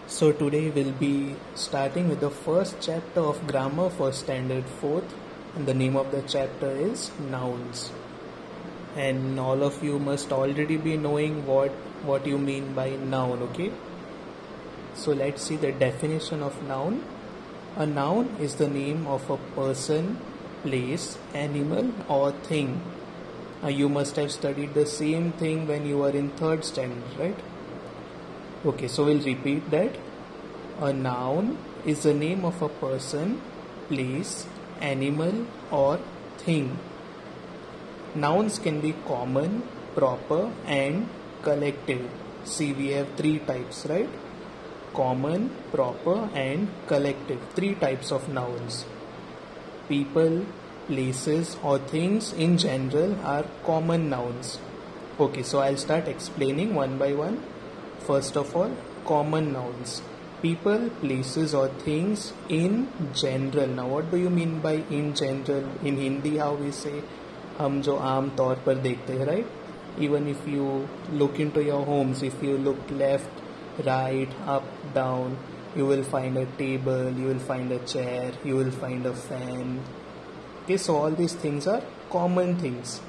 So today we'll be starting with the first chapter of grammar for standard 4th, and the name of the chapter is nouns. And all of you must already be knowing what you mean by noun, okay? So let's see the definition of noun. A noun is the name of a person, place, animal or thing. You must have studied the same thing when you were in 3rd standard, right? Okay, so we'll repeat that. A noun is the name of a person, place, animal or thing. Nouns can be common, proper and collective. See, we have 3 types, right? Common, proper and collective. 3 types of nouns. People, places or things in general are common nouns. Okay, so I'll start explaining one by one. First of all, common nouns. People, places or things in general. Now what do you mean by in general? In Hindi how we say हम जो आम तौर पर देखते हैं, right? Even if you look into your homes, if you look left, right, up, down, you will find a table, you will find a chair, you will find a fan. Okay, so all these things are common things.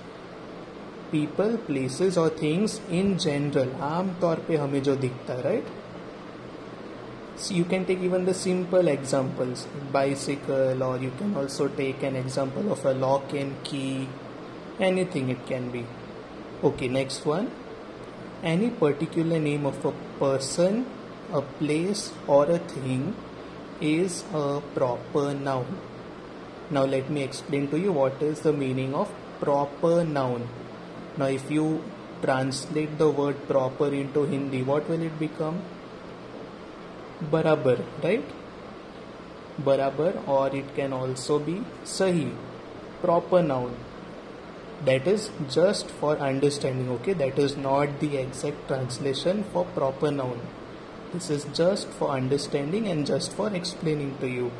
People, places or things in general, आम तौर पे हमें जो दिखता है, right? So you can take even the simple examples, bicycle, or you can also take an example of a lock and key, anything it can be. Okay, next one. Any particular name of a person, a place or a thing is a proper noun. Now let me explain to you what is the meaning of proper noun. Now if you translate the word proper into Hindi, what will it become? Barabar, right? Barabar, or it can also be sahi, proper noun. That is just for understanding, okay? That is not the exact translation for proper noun. This is just for understanding and just for explaining to you.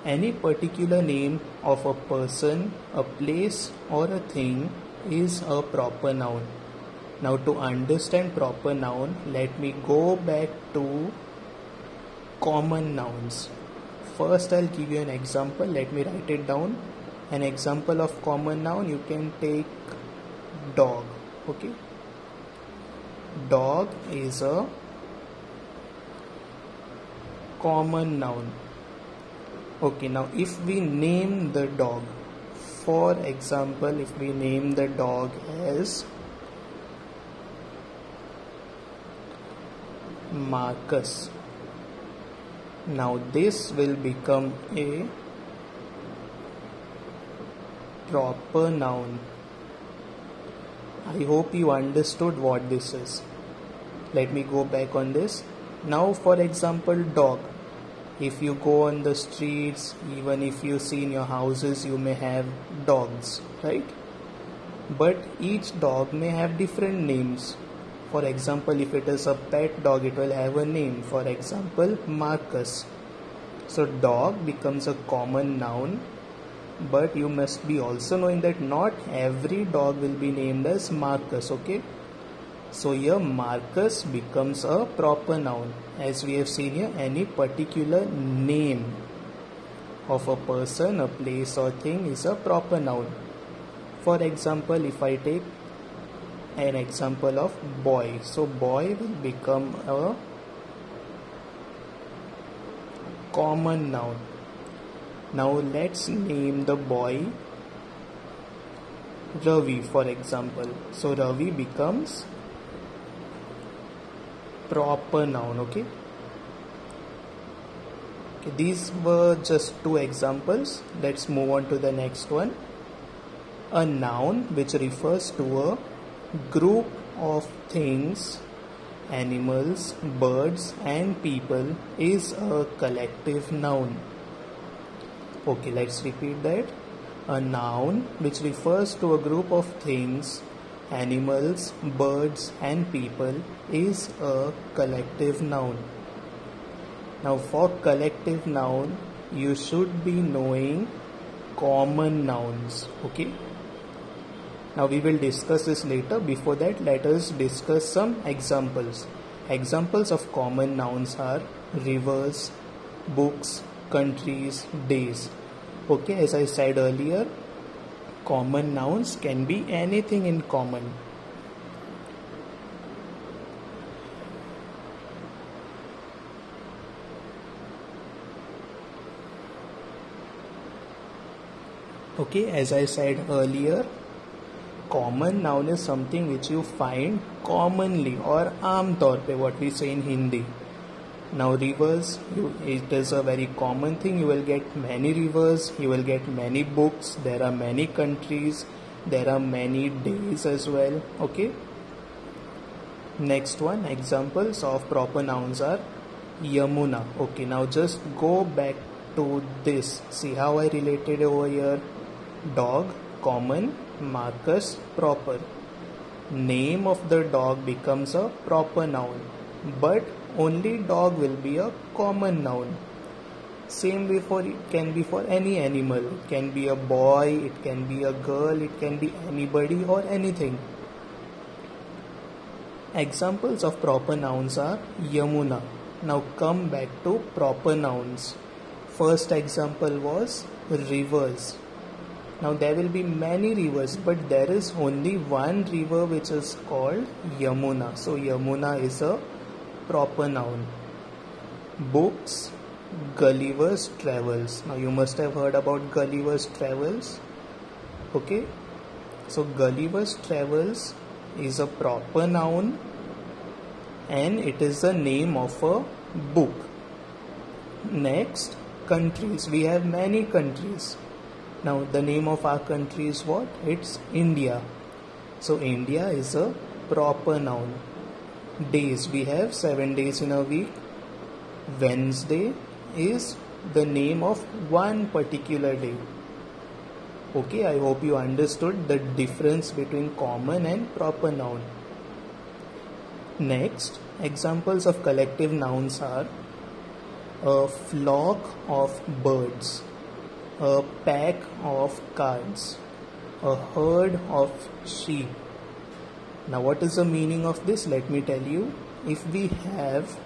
Any particular name of a person, a place or a thing is a proper noun. Now to understand proper noun, let me go back to common nouns. First I'll give you an example. Let me write it down. An example of common noun, you can take dog. Okay, dog is a common noun. Okay, now if we name the dog, for example, if we name the dog as Marcus, now this will become a proper noun. I hope you understood what this is. Let me go back on this. Now for example, dog. If you go on the streets, even if you see in your houses, you may have dogs, right? But each dog may have different names. For example, if it is a pet dog, it will have a name. For example, Marcus. So dog becomes a common noun, but you must be also knowing that not every dog will be named as Marcus, okay? So here Marcus becomes a proper noun. As we have seen here, any particular name of a person, a place or thing is a proper noun. For example, if I take an example of boy, so boy will become a common noun. Now let's name the boy Ravi, for example. So Ravi becomes proper noun, okay? Okay, these were just 2 examples. Let's move on to the next one. A noun which refers to a group of things, animals, birds and people is a collective noun. Okay, let's repeat that. A noun which refers to a group of things, animals, birds and people is a collective noun. Now for collective noun, you should be knowing common nouns, okay? Now we will discuss this later. Before that, let us discuss some examples. Examples of common nouns are rivers, books, countries, days. Okay, as I said earlier, common nouns can be anything in common. Okay, as I said earlier, common noun is something which you find commonly or aam taur pe, what we say in Hindi. Now rivers, it is a very common thing. You will get many rivers, you will get many books, there are many countries, there are many days as well. Okay. Next one, examples of proper nouns are Yamuna. Okay, now just go back to this. See how I related over here. Dog, common, Marcus, proper. Name of the dog becomes a proper noun, but only dog will be a common noun. Same way for it can be for any animal. It can be a boy, it can be a girl, it can be anybody or anything. Examples of proper nouns are Yamuna. Now come back to proper nouns. First example was rivers. Now there will be many rivers, but there is only one river which is called Yamuna. So Yamuna is a proper noun. Books, Gulliver's Travels. Now you must have heard about Gulliver's Travels. Okay. So Gulliver's Travels is a proper noun and it is the name of a book. Next, countries. We have many countries. Now the name of our country is what? It's India. So India is a proper noun. Days. We have 7 days in a week. Wednesday is the name of one particular day. Okay, I hope you understood the difference between common and proper noun. Next, examples of collective nouns are a flock of birds, a pack of cards, a herd of sheep. Now what is the meaning of this? Let me tell you. If we have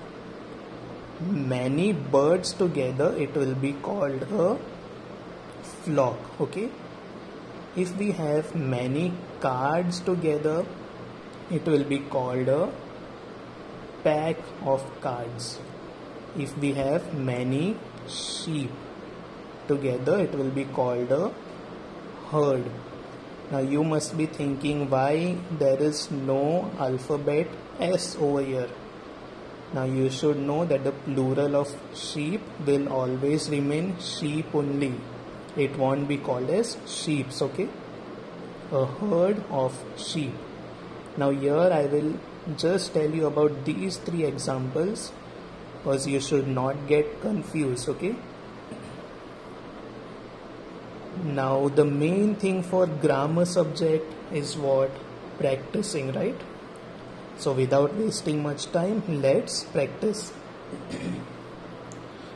many birds together, it will be called a flock. Okay. If we have many cards together, it will be called a pack of cards. If we have many sheep together, it will be called a herd. Now you must be thinking why there is no alphabet S over here. Now you should know that the plural of sheep will always remain sheep only. It won't be called as sheeps, okay? A herd of sheep. Now here I will just tell you about these 3 examples because you should not get confused, okay? Now the main thing for grammar subject is what? Practicing, right? So without wasting much time, let's practice.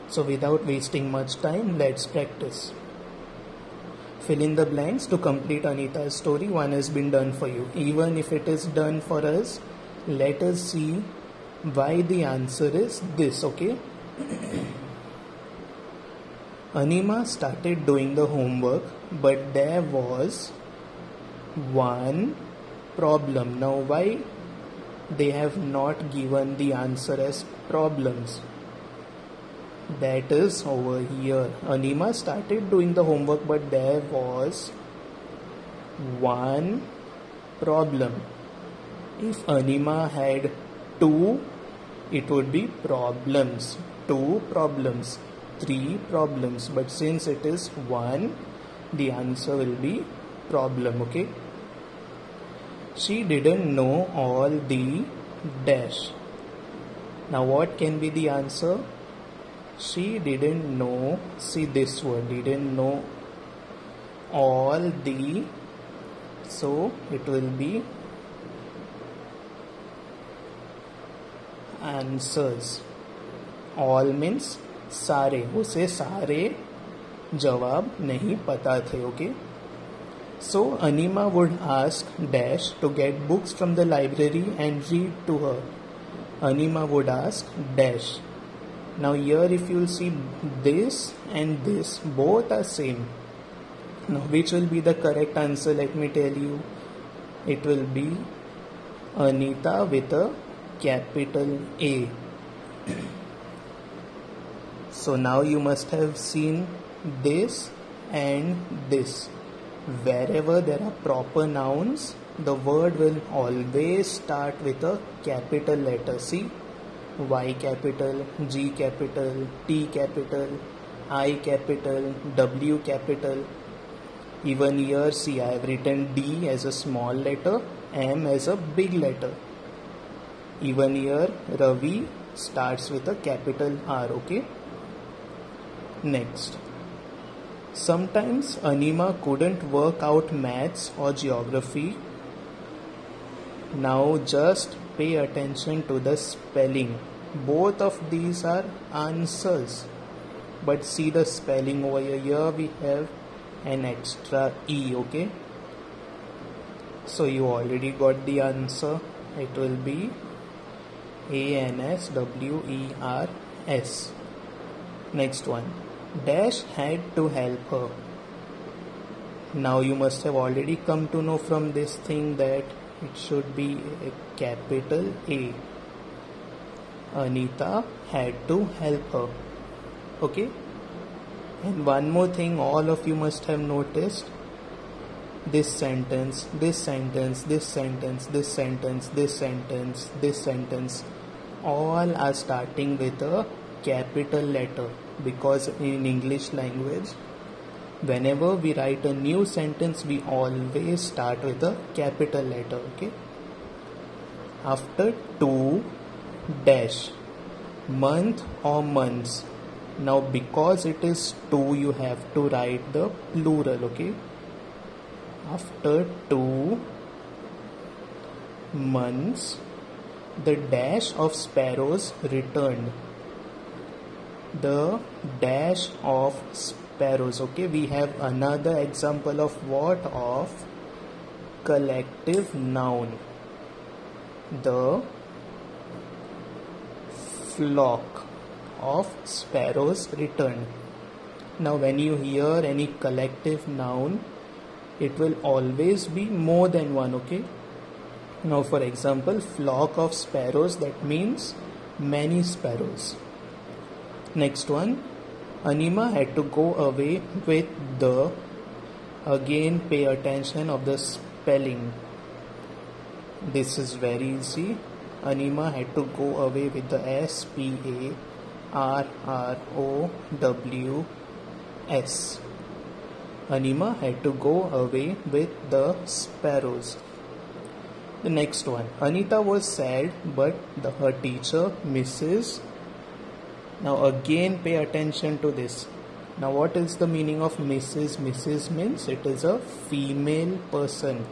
So without wasting much time, let's practice. Fill in the blanks to complete Anita's story. One has been done for you. Even if it is done for us, let us see why the answer is this, okay? Anima started doing the homework, but there was one problem. Now why they have not given the answer as problems? That is over here. Anima started doing the homework, but there was one problem. If Anima had 2, it would be problems. 2 problems, 3 problems. But since it is 1, the answer will be problem, okay? She didn't know all the dash. Now what can be the answer? She didn't know, see this word, didn't know all the, so it will be answers. All means सारे, उसे सारे जवाब नहीं पता थे, okay? So Anima would ask Dash to get books from the library and read to her. Anima would ask dash. Now here if you'll see this and this, both are same. Now which will be the correct answer? Let me tell you. It will be Anita with a capital A. So now you must have seen this and this. Wherever there are proper nouns, the word will always start with a capital letter. See, Y capital, G capital, T capital, I capital, W capital. Even here, see, I have written D as a small letter, M as a big letter. Even here, Ravi starts with a capital R, okay? Next. Sometimes Anima couldn't work out maths or geography. Now just pay attention to the spelling. Both of these are answers. But see the spelling over here. Here we have an extra E, okay? So you already got the answer. It will be ANSWERS. Next one. Dash had to help her. Now you must have already come to know from this thing that it should be a capital A. Anita had to help her. Okay? And one more thing all of you must have noticed. This sentence, this sentence, this sentence, this sentence, this sentence, this sentence, all are starting with a capital letter, because in English language, whenever we write a new sentence, we always start with a capital letter, okay? After to, dash, month or months. Now because it is to, you have to write the plural, okay? After 2 months, the dash of sparrows returned. The dash of sparrows, okay? We have another example of what? Of collective noun. The flock of sparrows returned. Now when you hear any collective noun, it will always be more than one, okay? Now for example, flock of sparrows, that means many sparrows. Next one, Anima had to go away with the, again pay attention of the spelling. This is very easy. Anima had to go away with the SPARROWS. Anima had to go away with the sparrows. The next one, Anita was sad, but her teacher, Mrs. Now again pay attention to this. Now what is the meaning of Mrs.? Mrs. means it is a female person.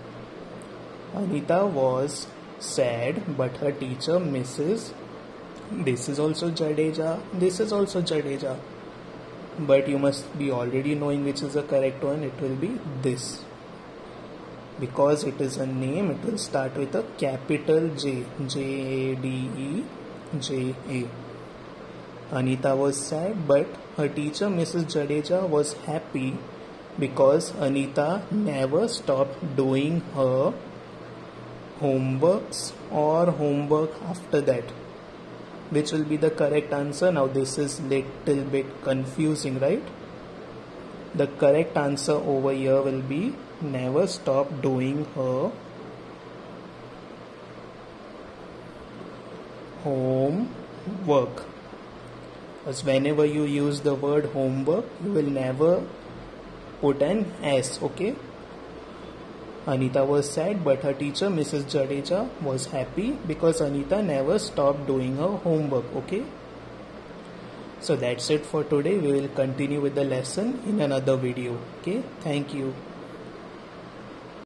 Anita was sad, but her teacher, Mrs. This is also Jadeja. This is also Jadeja. But you must be already knowing which is the correct one. It will be this. Because it is a name, it will start with a capital J. J-A-D-E-J-A. Anita was sad, but her teacher, Mrs. Jadeja, was happy because Anita never stopped doing her homeworks or homework after that. Which will be the correct answer? Now this is little bit confusing, right? The correct answer over here will be never stop doing her homework. Because whenever you use the word homework, you will never put an S, okay? Anita was sad, but her teacher, Mrs. Jadeja, was happy because Anita never stopped doing her homework, okay? So that's it for today. We will continue with the lesson in another video, okay? Thank you.